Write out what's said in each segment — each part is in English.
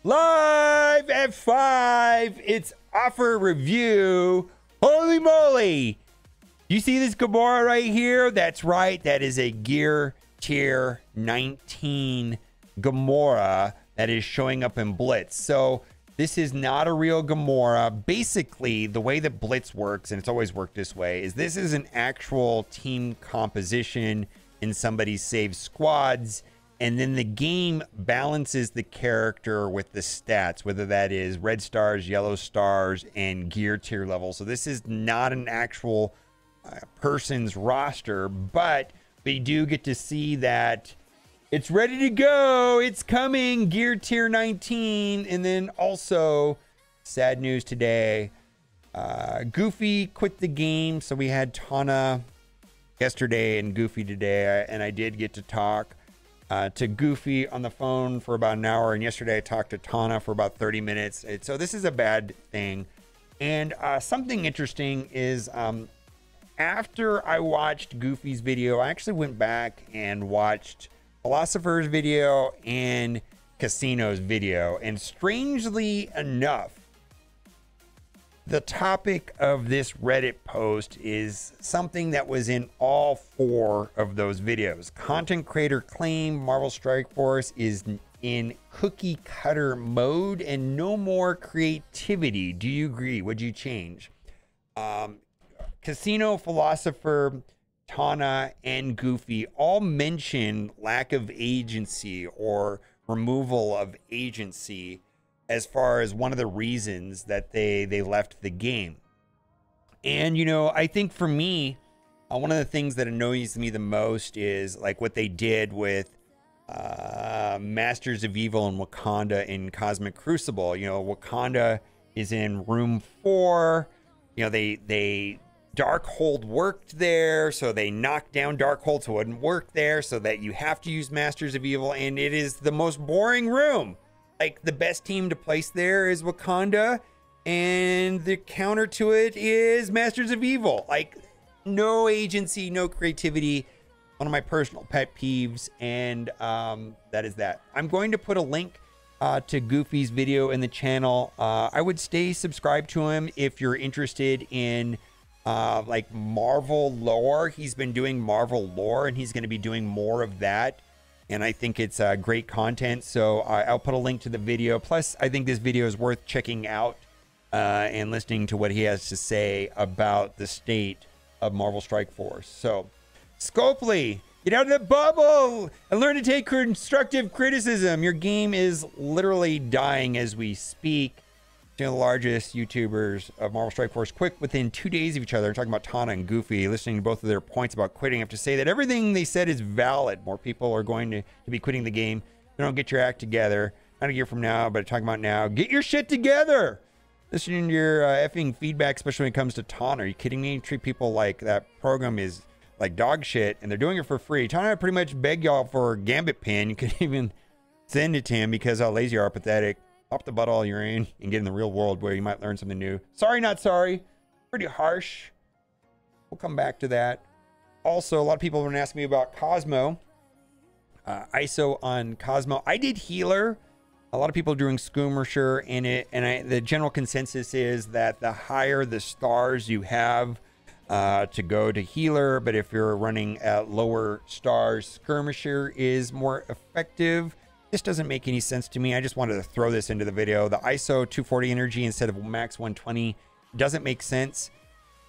Live at 5. It's offer review. Holy moly. You see this Gamora right here? That's right. That is a Gear Tier 19 Gamora that is showing up in Blitz. So this is not a real Gamora. Basically, the way that Blitz works, and it's always worked this way, is this is an actual team composition in somebody's saved squads. And then the game balances the character with the stats, whether that is red stars, yellow stars, and gear tier level. So this is not an actual person's roster, but we do get to see that it's ready to go. It's coming, Gear Tier 19. And then also, sad news today, Goofy quit the game. So we had Tana yesterday and Goofy today, and I did get to talk to Goofy on the phone for about an hour, and yesterday I talked to Tana for about 30 minutes. So this is a bad thing. And something interesting is after I watched Goofy's video, I actually went back and watched Philosopher's video and Casino's video. And strangely enough, the topic of this Reddit post is something that was in all 4 of those videos. Content creator claim Marvel Strike Force is in cookie cutter mode and no more creativity. Do you agree? Would you change? Casino, Philosopher, Tana, and Goofy all mention lack of agency or removal of agency as far as one of the reasons that they left the game. And, you know, I think for me, one of the things that annoys me the most is like what they did with Masters of Evil and Wakanda in Cosmic Crucible. You know, Wakanda is in room 4. You know, they Darkhold worked there, so they knocked down Darkhold so it wouldn't work there, so that you have to use Masters of Evil, and it is the most boring room. Like, the best team to place there is Wakanda, and the counter to it is Masters of Evil. Like, no agency, no creativity. One of my personal pet peeves, and that is that. I'm going to put a link to Goofy's video in the channel. I would stay subscribed to him if you're interested in like Marvel lore. He's been doing Marvel lore, and he's going to be doing more of that. And I think it's great content. So I'll put a link to the video. Plus, I think this video is worth checking out and listening to what he has to say about the state of Marvel Strike Force. So, Scopely, get out of the bubble and learn to take constructive criticism. Your game is literally dying as we speak. Two of the largest YouTubers of Marvel Strike Force quit within 2 days of each other. I'm talking about Tana and Goofy. Listening to both of their points about quitting, I have to say that everything they said is valid. More people are going to be quitting the game. You don't get your act together. Not a year from now, but talking about now. Get your shit together. Listening to your effing feedback, especially when it comes to Tana. Are you kidding me? You treat people like that program is like dog shit, and they're doing it for free. Tana pretty much beg y'all for a Gambit pin. You could even send it to him because how lazy you are, pathetic. Pop the butt all you're in and get in the real world where you might learn something new. Sorry, not sorry. Pretty harsh. We'll come back to that. Also, a lot of people have been asking me about Cosmo. ISO on Cosmo. I did healer. A lot of people are doing skirmisher in it, and the general consensus is that the higher the stars you have to go to healer, but if you're running at lower stars, skirmisher is more effective. This doesn't make any sense to me. I just wanted to throw this into the video. The ISO 240 energy instead of max 120 doesn't make sense.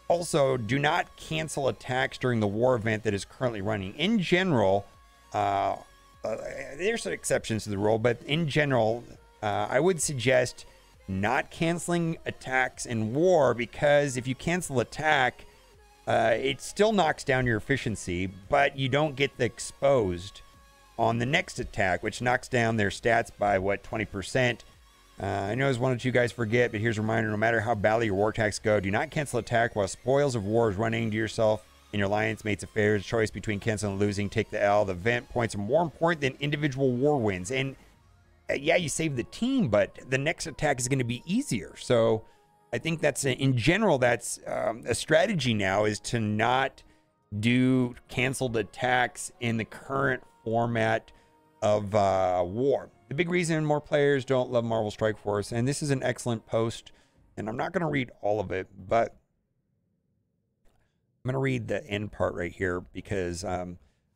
Also, do not cancel attacks during the war event that is currently running. In general, there's some exceptions to the rule, but in general, I would suggest not canceling attacks in war, because if you cancel attack, it still knocks down your efficiency, but you don't get the exposed on the next attack, which knocks down their stats by, what, 20%. I know as one or two guys forget, but here's a reminder: no matter how badly your war attacks go, do not cancel attack while spoils of war is running to yourself and your alliance mates' affairs. Choice between canceling and losing. Take the L. The event points are more important than individual war wins. And yeah, you save the team, but the next attack is going to be easier. So I think that's, in general, that's a strategy now, is to not do canceled attacks in the current format. of war. The big reason more players don't love Marvel Strike Force, and this is an excellent post, and I'm not going to read all of it, but I'm going to read the end part right here because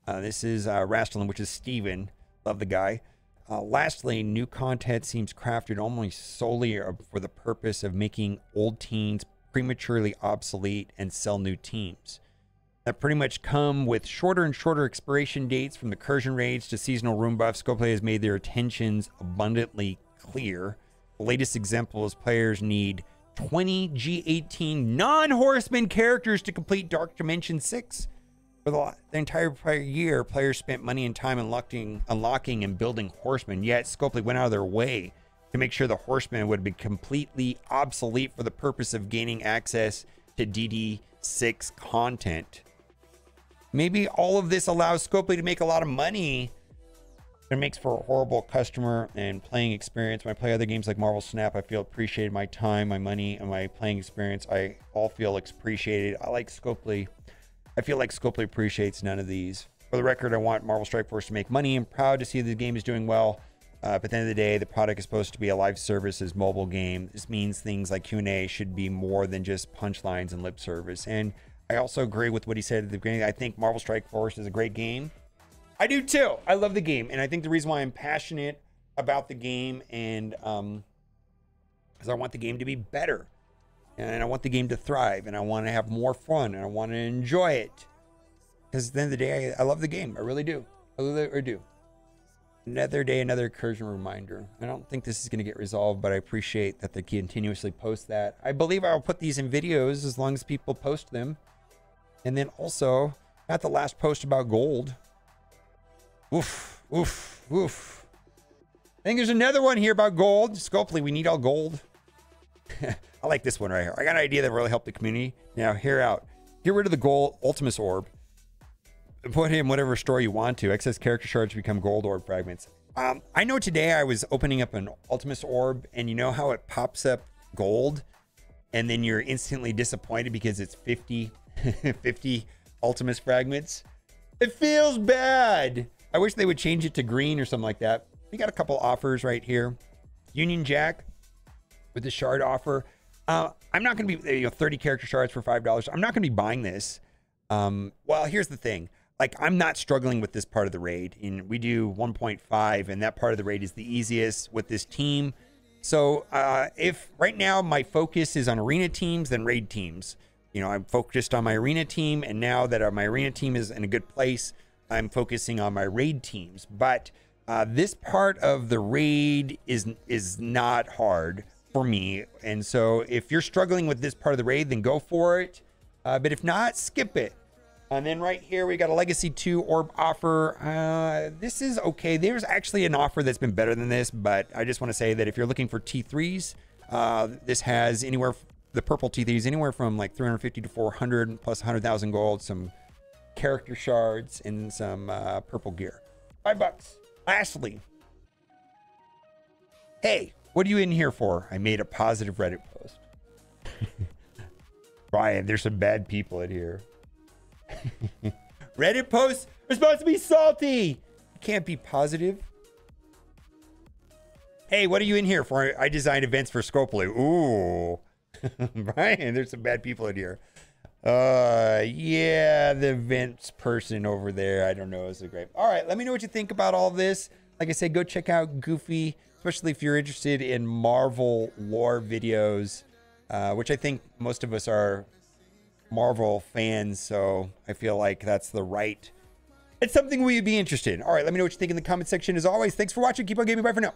this is Rastlin, which is Steven. Love the guy. Lastly, new content seems crafted almost solely for the purpose of making old teams prematurely obsolete and sell new teams that pretty much come with shorter and shorter expiration dates. From the Cursion raids to seasonal room buffs, Scoplay has made their intentions abundantly clear. The latest example is players need 20 G18 non-horseman characters to complete Dark Dimension 6. For the entire prior year, players spent money and time unlocking and building horsemen, yet Scoplay went out of their way to make sure the horsemen would be completely obsolete for the purpose of gaining access to DD6 content. Maybe all of this allows Scoplay to make a lot of money. It makes for a horrible customer and playing experience. When I play other games like Marvel Snap, I feel appreciated. My time, my money, and my playing experience, I all feel appreciated. I like Scoplay. I feel like Scoplay appreciates none of these. For the record, I want Marvel Strike Force to make money. I'm proud to see the game is doing well. But at the end of the day, the product is supposed to be a live services mobile game. This means things like Q&A should be more than just punchlines and lip service. And I also agree with what he said at the beginning. I think Marvel Strike Force is a great game. I do too. I love the game. And I think the reason why I'm passionate about the game and is I want the game to be better. And I want the game to thrive, and I want to have more fun, and I want to enjoy it. Because at the end of the day, I love the game. I really do. I really do. Another day, another Cursion reminder. I don't think this is going to get resolved, but I appreciate that they continuously post that. I believe I'll put these in videos as long as people post them. And then also, at the last post about gold. Oof, oof, oof. I think there's another one here about gold. Scoplay, we need all gold. I like this one right here. I got an idea that really helped the community. Now, hear out. Get rid of the gold Ultimus Orb. And put in whatever store you want to. Excess character shards become gold orb fragments. I know today I was opening up an Ultimus Orb, and you know how it pops up gold? And then you're instantly disappointed because it's 50 Ultimus fragments. It feels bad. I wish they would change it to green or something like that. We got a couple offers right here. Union Jack with the shard offer. I'm not going to be 30 character shards for $5. I'm not going to be buying this. Well, here's the thing. Like, I'm not struggling with this part of the raid. And we do 1.5, and that part of the raid is the easiest with this team. So if right now my focus is on arena teams, then raid teams. You know, I'm focused on my arena team, and now that my arena team is in a good place, I'm focusing on my raid teams. But this part of the raid is not hard for me. And so if you're struggling with this part of the raid, then go for it. But if not, skip it. And then right here, we got a Legacy 2 orb offer. This is okay. There's actually an offer that's been better than this, but I just want to say that if you're looking for T3s, this has the purple T3s, anywhere from like 350 to 400 plus 100,000 gold, some character shards, and some purple gear. $5. Lastly, hey, what are you in here for? I made a positive Reddit post. Brian, there's some bad people in here. Reddit posts are supposed to be salty. You can't be positive. Hey, what are you in here for? I designed events for Scoplay. Ooh. Brian, there's some bad people in here. Yeah, the events person over there, I don't know, is a great. All right, let me know what you think about all this. Like I said, go check out Goofy, especially if you're interested in Marvel lore videos, which I think most of us are Marvel fans, so I feel like that's it's something we'd be interested in. All right, let me know what you think in the comment section. As always, thanks for watching. Keep on gaming. Bye for now.